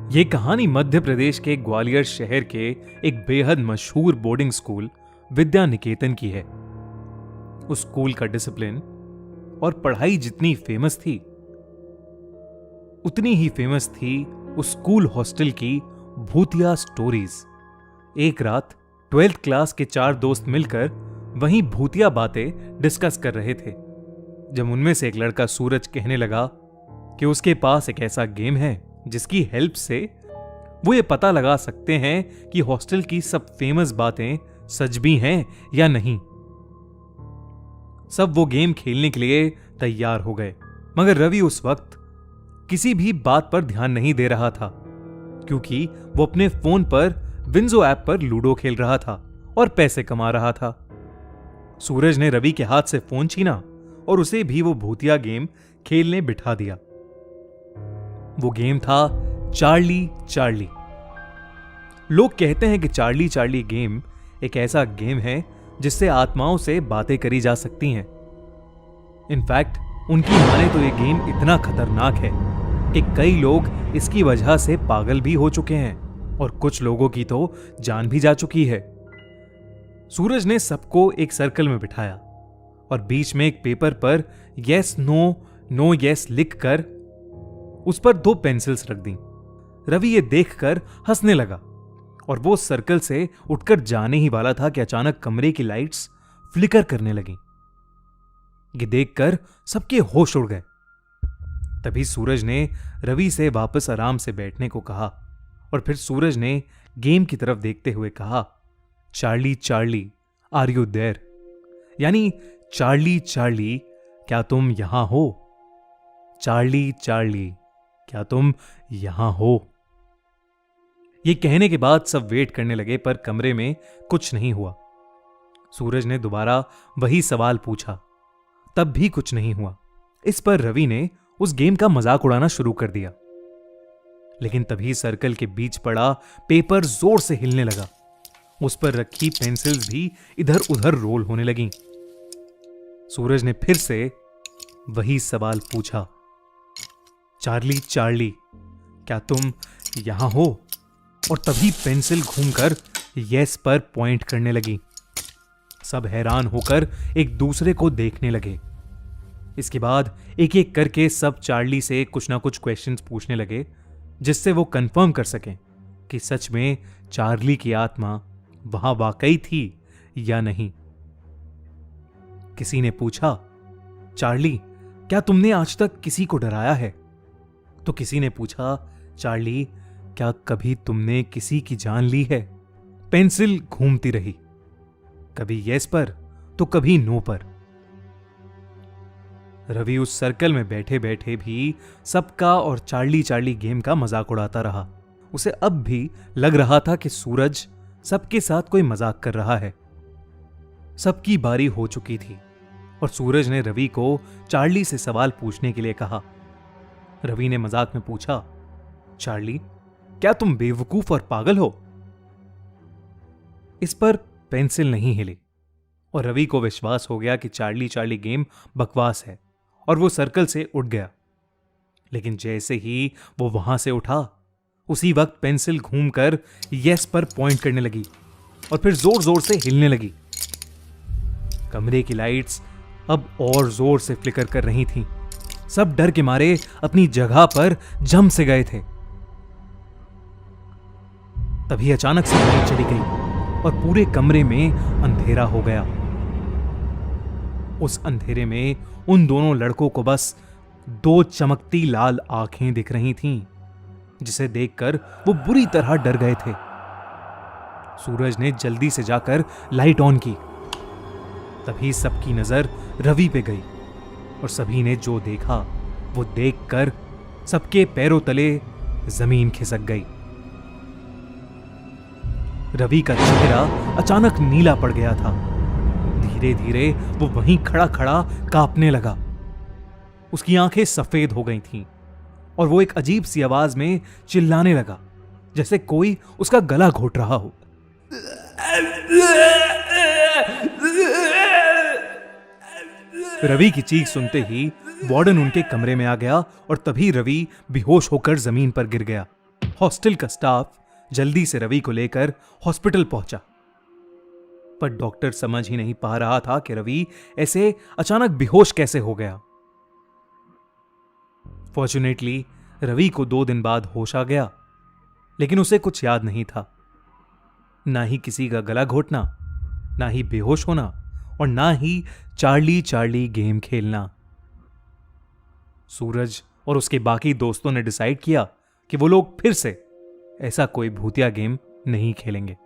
ये कहानी मध्य प्रदेश के ग्वालियर शहर के एक बेहद मशहूर बोर्डिंग स्कूल विद्या निकेतन की है। उस स्कूल का डिसिप्लिन और पढ़ाई जितनी फेमस थी, उतनी ही फेमस थी उस स्कूल हॉस्टल की भूतिया स्टोरीज। एक रात 12th क्लास के 4 दोस्त मिलकर वहीं भूतिया बातें डिस्कस कर रहे थे, जब उनमें से एक लड़का सूरज कहने लगा कि उसके पास एक ऐसा गेम है जिसकी हेल्प से वो ये पता लगा सकते हैं कि हॉस्टल की सब फेमस बातें सच भी हैं या नहीं। सब वो गेम खेलने के लिए तैयार हो गए, मगर रवि उस वक्त किसी भी बात पर ध्यान नहीं दे रहा था, क्योंकि वो अपने फोन पर विंजो ऐप पर लूडो खेल रहा था और पैसे कमा रहा था। सूरज ने रवि के हाथ से फोन छीना और उसे भी वो भूतिया गेम खेलने बिठा दिया। वो गेम था चार्ली चार्ली। लोग कहते हैं कि चार्ली चार्ली गेम एक ऐसा गेम है जिससे आत्माओं से बातें करी जा सकती हैं। इनफैक्ट उनकी माने तो ये गेम इतना खतरनाक है कि कई लोग इसकी वजह से पागल भी हो चुके हैं और कुछ लोगों की तो जान भी जा चुकी है। सूरज ने सबको एक सर्कल में बिठाया और बीच में एक पेपर पर यस नो नो यस लिखकर उस पर 2 पेंसिल्स रख दी। रवि ये देखकर हंसने लगा और वो सर्कल से उठकर जाने ही वाला था कि अचानक कमरे की लाइट्स फ्लिकर करने लगी। ये देखकर सबके होश उड़ गए। तभी सूरज ने रवि से वापस आराम से बैठने को कहा और फिर सूरज ने गेम की तरफ देखते हुए कहा, Charlie Charlie are you there? यानी चार्ली चार्ली क्या तुम यहां हो? चार्ली चार्ली क्या तुम यहां हो? यह कहने के बाद सब वेट करने लगे, पर कमरे में कुछ नहीं हुआ। सूरज ने दोबारा वही सवाल पूछा, तब भी कुछ नहीं हुआ। इस पर रवि ने उस गेम का मजाक उड़ाना शुरू कर दिया। लेकिन तभी सर्कल के बीच पड़ा पेपर जोर से हिलने लगा। उस पर रखी पेंसिल्स भी इधर उधर रोल होने लगीं। सूरज ने फिर से वही सवाल पूछा, चार्ली चार्ली क्या तुम यहां हो? और तभी पेंसिल घूमकर यस पर पॉइंट करने लगी। सब हैरान होकर एक दूसरे को देखने लगे। इसके बाद एक एक करके सब चार्ली से कुछ ना कुछ क्वेश्चंस पूछने लगे, जिससे वो कंफर्म कर सकें कि सच में चार्ली की आत्मा वहां वाकई थी या नहीं। किसी ने पूछा, चार्ली क्या तुमने आज तक किसी को डराया है? तो किसी ने पूछा, चार्ली क्या कभी तुमने किसी की जान ली है? पेंसिल घूमती रही, कभी यस पर तो कभी नो पर। रवि उस सर्कल में बैठे बैठे भी सबका और चार्ली चार्ली गेम का मजाक उड़ाता रहा। उसे अब भी लग रहा था कि सूरज सबके साथ कोई मजाक कर रहा है। सबकी बारी हो चुकी थी और सूरज ने रवि को चार्ली से सवाल पूछने के लिए कहा। रवि ने मजाक में पूछा, चार्ली क्या तुम बेवकूफ और पागल हो? इस पर पेंसिल नहीं हिली और रवि को विश्वास हो गया कि चार्ली चार्ली गेम बकवास है और वो सर्कल से उठ गया। लेकिन जैसे ही वो वहां से उठा, उसी वक्त पेंसिल घूमकर यस पर पॉइंट करने लगी और फिर जोर जोर से हिलने लगी। कमरे की लाइट्स अब और जोर से फ्लिकर कर रही थीं। सब डर के मारे अपनी जगह पर जम से गए थे। तभी अचानक से लाइट चली गई और पूरे कमरे में अंधेरा हो गया। उस अंधेरे में उन दोनों लड़कों को बस 2 चमकती लाल आंखें दिख रही थीं, जिसे देखकर वो बुरी तरह डर गए थे। सूरज ने जल्दी से जाकर लाइट ऑन की। तभी सबकी नजर रवि पे गई और सभी ने जो देखा वो देखकर सबके पैरों तले जमीन खिसक गई। रवि का चेहरा अचानक नीला पड़ गया था। धीरे धीरे वो वहीं खड़ा खड़ा कांपने लगा। उसकी आंखें सफेद हो गई थीं और वो एक अजीब सी आवाज में चिल्लाने लगा, जैसे कोई उसका गला घोट रहा हो। रवि की चीख सुनते ही वार्डन उनके कमरे में आ गया और तभी रवि बेहोश होकर जमीन पर गिर गया हॉस्टल का स्टाफ जल्दी से रवि को लेकर हॉस्पिटल पहुंचा, पर डॉक्टर समझ ही नहीं पा रहा था कि रवि ऐसे अचानक बेहोश कैसे हो गया। फॉर्चुनेटली रवि को 2 दिन बाद होश आ गया, लेकिन उसे कुछ याद नहीं था, ना ही किसी का गला घोटना, ना ही बेहोश होना, और ना ही चार्ली चार्ली गेम खेलना। सूरज और उसके बाकी दोस्तों ने डिसाइड किया कि वो लोग फिर से ऐसा कोई भूतिया गेम नहीं खेलेंगे।